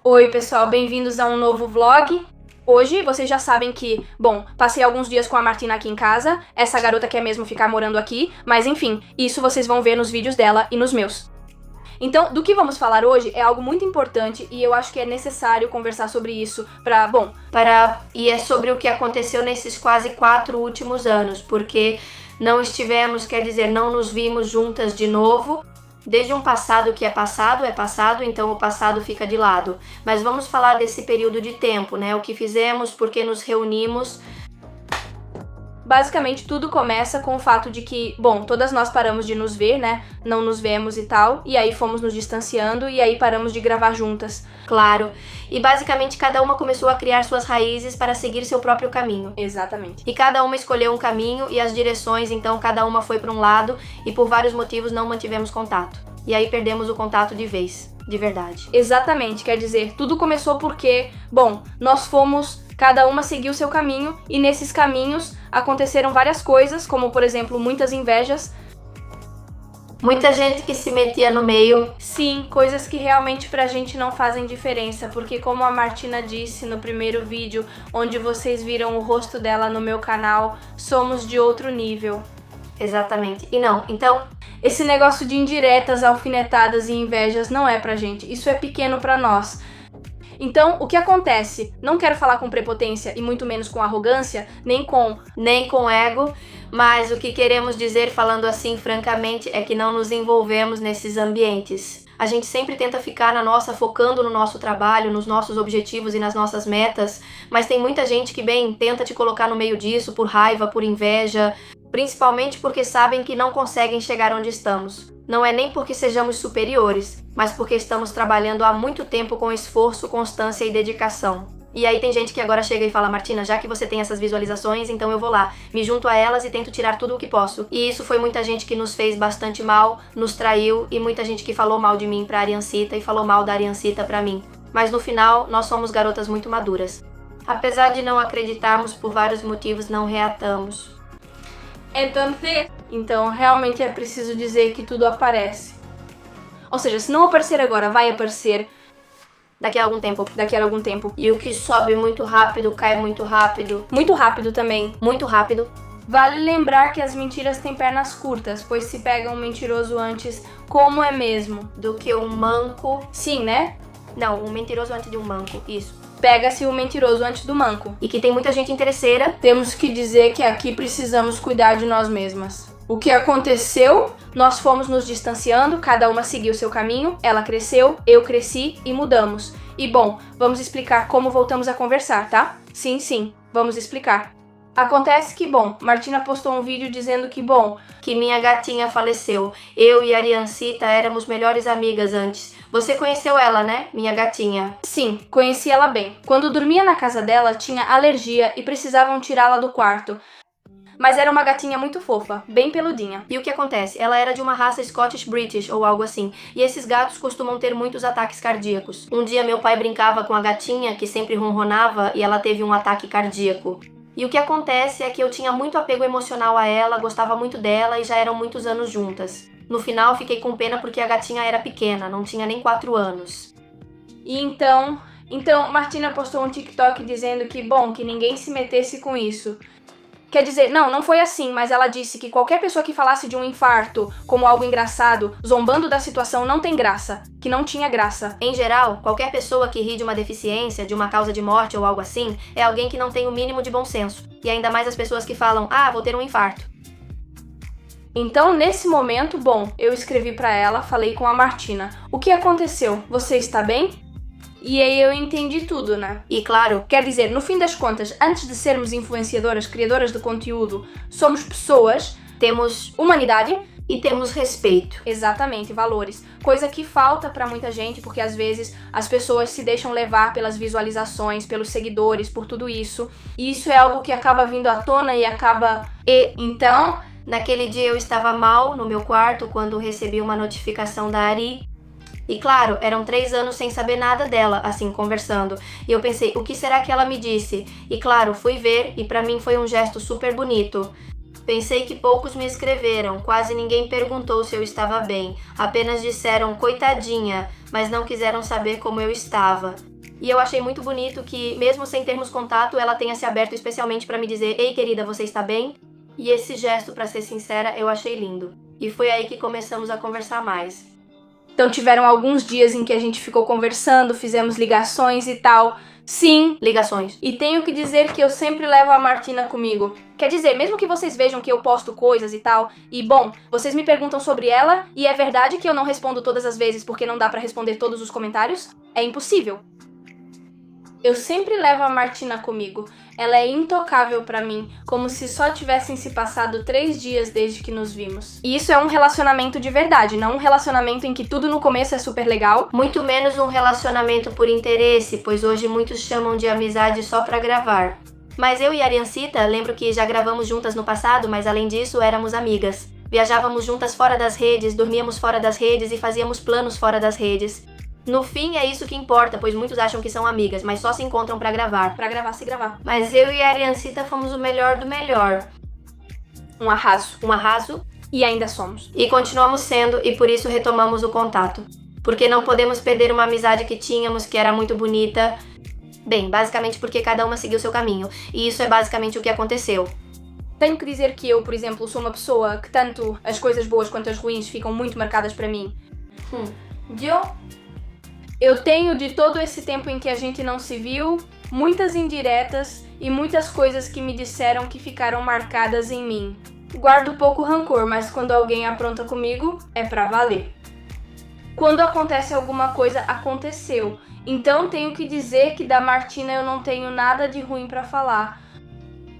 Oi pessoal, bem-vindos a um novo vlog. Hoje vocês já sabem que, bom, passei alguns dias com a Martina aqui em casa, essa garota quer mesmo ficar morando aqui, mas enfim, isso vocês vão ver nos vídeos dela e nos meus. Então, do que vamos falar hoje é algo muito importante e eu acho que é necessário conversar sobre isso E é sobre o que aconteceu nesses quase 4 últimos anos, porque não estivemos, quer dizer, não nos vimos juntas de novo, desde um passado que é passado, então o passado fica de lado. Mas vamos falar desse período de tempo, né? O que fizemos, por que nos reunimos. Basicamente, tudo começa com o fato de que, bom, todas nós paramos de nos ver, né? Não nos vemos e tal, e aí fomos nos distanciando e aí paramos de gravar juntas. Claro. E basicamente cada uma começou a criar suas raízes para seguir seu próprio caminho. Exatamente. E cada uma escolheu um caminho e as direções, então cada uma foi para um lado e por vários motivos não mantivemos contato. E aí perdemos o contato de vez, de verdade. Exatamente, quer dizer, tudo começou porque, bom, cada uma seguiu seu caminho e nesses caminhos aconteceram várias coisas, como por exemplo, muitas invejas. Muita gente que se metia no meio. Sim, coisas que realmente pra gente não fazem diferença, porque como a Martina disse no primeiro vídeo, onde vocês viram o rosto dela no meu canal, somos de outro nível. Exatamente. E não, então, esse negócio de indiretas, alfinetadas e invejas não é pra gente, isso é pequeno pra nós. Então, o que acontece? Não quero falar com prepotência e muito menos com arrogância, nem com ego, mas o que queremos dizer, falando assim francamente, é que não nos envolvemos nesses ambientes. A gente sempre tenta ficar na nossa, focando no nosso trabalho, nos nossos objetivos e nas nossas metas, mas tem muita gente que, bem, tenta te colocar no meio disso por raiva, por inveja, principalmente porque sabem que não conseguem chegar onde estamos. Não é nem porque sejamos superiores, mas porque estamos trabalhando há muito tempo com esforço, constância e dedicação. E aí tem gente que agora chega e fala: Martina, já que você tem essas visualizações, então eu vou lá, me junto a elas e tento tirar tudo o que posso. E isso foi muita gente que nos fez bastante mal, nos traiu, e muita gente que falou mal de mim pra Ariancita e falou mal da Ariancita pra mim. Mas no final, nós somos garotas muito maduras. Apesar de não acreditarmos, por vários motivos não reatamos. Então realmente é preciso dizer que tudo aparece. Ou seja, se não aparecer agora, vai aparecer daqui a algum tempo. E o que sobe muito rápido, cai muito rápido. Muito rápido também. Muito rápido. Vale lembrar que as mentiras têm pernas curtas, pois se pega um mentiroso antes, como é mesmo, do que um manco. Sim, né? Não, um mentiroso antes de um manco, isso. Pega-se o mentiroso antes do manco. E que tem muita gente interesseira. Temos que dizer que aqui precisamos cuidar de nós mesmas. O que aconteceu? Nós fomos nos distanciando, cada uma seguiu seu caminho, ela cresceu, eu cresci e mudamos. E bom, vamos explicar como voltamos a conversar, tá? Sim, vamos explicar. Acontece que, bom, Martina postou um vídeo dizendo que minha gatinha faleceu. Eu e a Ariancita éramos melhores amigas antes. Você conheceu ela, né? Minha gatinha. Sim, conheci ela bem. Quando dormia na casa dela, tinha alergia e precisavam tirá-la do quarto. Mas era uma gatinha muito fofa, bem peludinha. E o que acontece? Ela era de uma raça Scottish British ou algo assim. E esses gatos costumam ter muitos ataques cardíacos. Um dia meu pai brincava com a gatinha, que sempre ronronava, e ela teve um ataque cardíaco. E o que acontece é que eu tinha muito apego emocional a ela, gostava muito dela e já eram muitos anos juntas. No final, fiquei com pena porque a gatinha era pequena, não tinha nem 4 anos. E então, Martina postou um TikTok dizendo que, bom, que ninguém se metesse com isso. Quer dizer, não foi assim, mas ela disse que qualquer pessoa que falasse de um infarto como algo engraçado, zombando da situação, não tem graça, que não tinha graça. Em geral, qualquer pessoa que ri de uma deficiência, de uma causa de morte ou algo assim, é alguém que não tem o mínimo de bom senso. E ainda mais as pessoas que falam: vou ter um infarto. Então, nesse momento, bom, eu escrevi pra ela, falei com a Martina. O que aconteceu? Você está bem? E aí eu entendi tudo, né? E claro, quer dizer, no fim das contas, antes de sermos influenciadoras, criadoras de conteúdo, somos pessoas, temos humanidade e temos respeito. Exatamente, valores. Coisa que falta pra muita gente, porque às vezes as pessoas se deixam levar pelas visualizações, pelos seguidores, por tudo isso. E isso é algo que acaba vindo à tona e acaba... Então, naquele dia eu estava mal no meu quarto quando recebi uma notificação da Ari. E claro, eram 3 anos sem saber nada dela, assim, conversando. E eu pensei, o que será que ela me disse? E claro, fui ver e pra mim foi um gesto super bonito. Pensei que poucos me escreveram, quase ninguém perguntou se eu estava bem. Apenas disseram, coitadinha, mas não quiseram saber como eu estava. E eu achei muito bonito que, mesmo sem termos contato, ela tenha se aberto especialmente pra me dizer: ei, querida, você está bem? E esse gesto, pra ser sincera, eu achei lindo. E foi aí que começamos a conversar mais. Então tiveram alguns dias em que a gente ficou conversando, fizemos ligações e tal. Sim, Ligações. e tenho que dizer que eu sempre levo a Martina comigo. Quer dizer, mesmo que vocês vejam que eu posto coisas e tal, e bom, vocês me perguntam sobre ela, e é verdade que eu não respondo todas as vezes porque não dá pra responder todos os comentários? É impossível. Eu sempre levo a Martina comigo. Ela é intocável pra mim, como se só tivessem se passado 3 dias desde que nos vimos. E isso é um relacionamento de verdade, não um relacionamento em que tudo no começo é super legal. Muito menos um relacionamento por interesse, pois hoje muitos chamam de amizade só pra gravar. Mas eu e a Ariancita, lembro que já gravamos juntas no passado, mas além disso éramos amigas. Viajávamos juntas fora das redes, dormíamos fora das redes e fazíamos planos fora das redes. No fim, é isso que importa, pois muitos acham que são amigas, mas só se encontram pra gravar. Pra gravar, se gravar. Mas eu e a Ariancita fomos o melhor do melhor. Um arraso. Um arraso. E ainda somos. E continuamos sendo, e por isso retomamos o contato. Porque não podemos perder uma amizade que tínhamos, que era muito bonita. Bem, basicamente porque cada uma seguiu seu caminho. E isso é basicamente o que aconteceu. Tenho que dizer que eu, por exemplo, sou uma pessoa que tanto as coisas boas quanto as ruins ficam muito marcadas pra mim. Eu tenho, de todo esse tempo em que a gente não se viu, muitas indiretas e muitas coisas que me disseram que ficaram marcadas em mim. Guardo pouco rancor, mas quando alguém apronta comigo, é pra valer. Quando acontece alguma coisa, aconteceu. Então tenho que dizer que da Martina eu não tenho nada de ruim pra falar.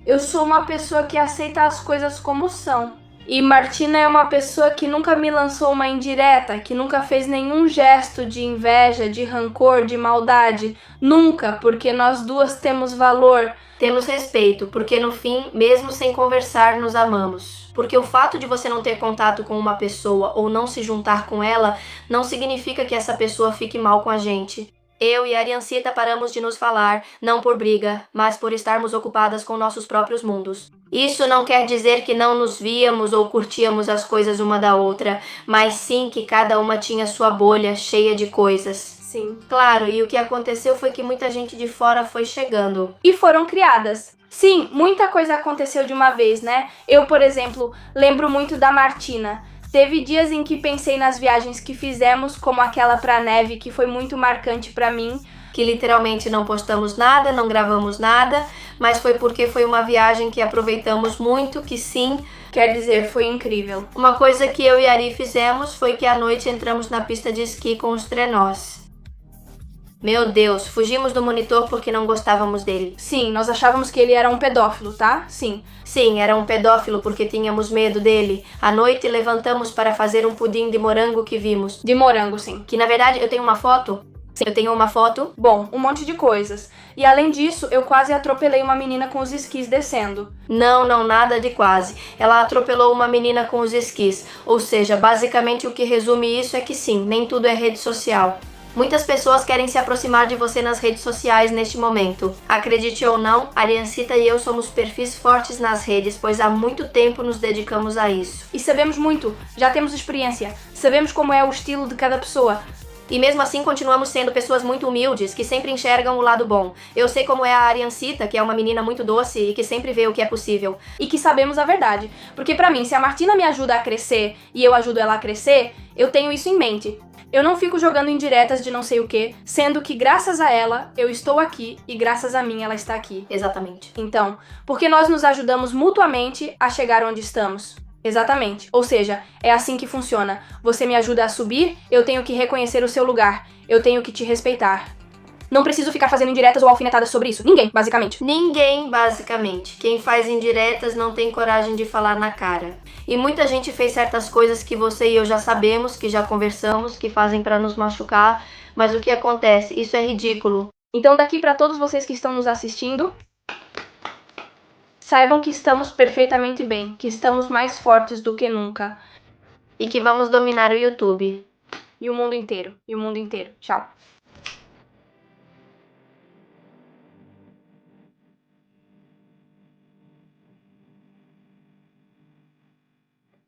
Eu sou uma pessoa que aceita as coisas como são. E Martina é uma pessoa que nunca me lançou uma indireta, que nunca fez nenhum gesto de inveja, de rancor, de maldade. Nunca, porque nós duas temos valor. Temos respeito, porque no fim, mesmo sem conversar, nos amamos. Porque o fato de você não ter contato com uma pessoa ou não se juntar com ela, não significa que essa pessoa fique mal com a gente. Eu e a Ariancita paramos de nos falar, não por briga, mas por estarmos ocupadas com nossos próprios mundos. Isso não quer dizer que não nos víamos ou curtíamos as coisas uma da outra, mas sim que cada uma tinha sua bolha cheia de coisas. Sim. Claro, e o que aconteceu foi que muita gente de fora foi chegando. E foram criadas. Sim, muita coisa aconteceu de uma vez, né? Eu, por exemplo, lembro muito da Martina. Teve dias em que pensei nas viagens que fizemos, como aquela pra neve, que foi muito marcante pra mim. Que literalmente não postamos nada, não gravamos nada, mas foi porque foi uma viagem que aproveitamos muito, que sim, quer dizer, foi incrível. Uma coisa que eu e a Ari fizemos foi que à noite entramos na pista de esqui com os trenós. Meu Deus, fugimos do monitor porque não gostávamos dele. Sim, nós achávamos que ele era um pedófilo, tá? Sim. Sim, era um pedófilo porque tínhamos medo dele. À noite levantamos para fazer um pudim de morango que vimos. De morango, sim. Que na verdade eu tenho uma foto. Sim. Eu tenho uma foto. Bom, um monte de coisas. E além disso, eu quase atropelei uma menina com os esquis descendo. Não, nada de quase. Ela atropelou uma menina com os esquis. Ou seja, basicamente o que resume isso é que sim, nem tudo é rede social. Muitas pessoas querem se aproximar de você nas redes sociais neste momento. Acredite ou não, a Ariancita e eu somos perfis fortes nas redes, pois há muito tempo nos dedicamos a isso. E sabemos muito, já temos experiência, sabemos como é o estilo de cada pessoa. E mesmo assim continuamos sendo pessoas muito humildes, que sempre enxergam o lado bom. Eu sei como é a Ariancita, que é uma menina muito doce e que sempre vê o que é possível. E que sabemos a verdade. Porque pra mim, se a Martina me ajuda a crescer e eu ajudo ela a crescer, eu tenho isso em mente. Eu não fico jogando indiretas de não sei o que, sendo que graças a ela eu estou aqui e graças a mim ela está aqui. Exatamente. Então, porque nós nos ajudamos mutuamente a chegar onde estamos. Exatamente. Ou seja, é assim que funciona. Você me ajuda a subir, eu tenho que reconhecer o seu lugar. Eu tenho que te respeitar. Não preciso ficar fazendo indiretas ou alfinetadas sobre isso. Ninguém, basicamente. Ninguém, basicamente. Quem faz indiretas não tem coragem de falar na cara. E muita gente fez certas coisas que você e eu já sabemos, que já conversamos, que fazem pra nos machucar. Mas o que acontece? Isso é ridículo. Então daqui pra todos vocês que estão nos assistindo, saibam que estamos perfeitamente bem, que estamos mais fortes do que nunca. E que vamos dominar o YouTube. E o mundo inteiro. Tchau.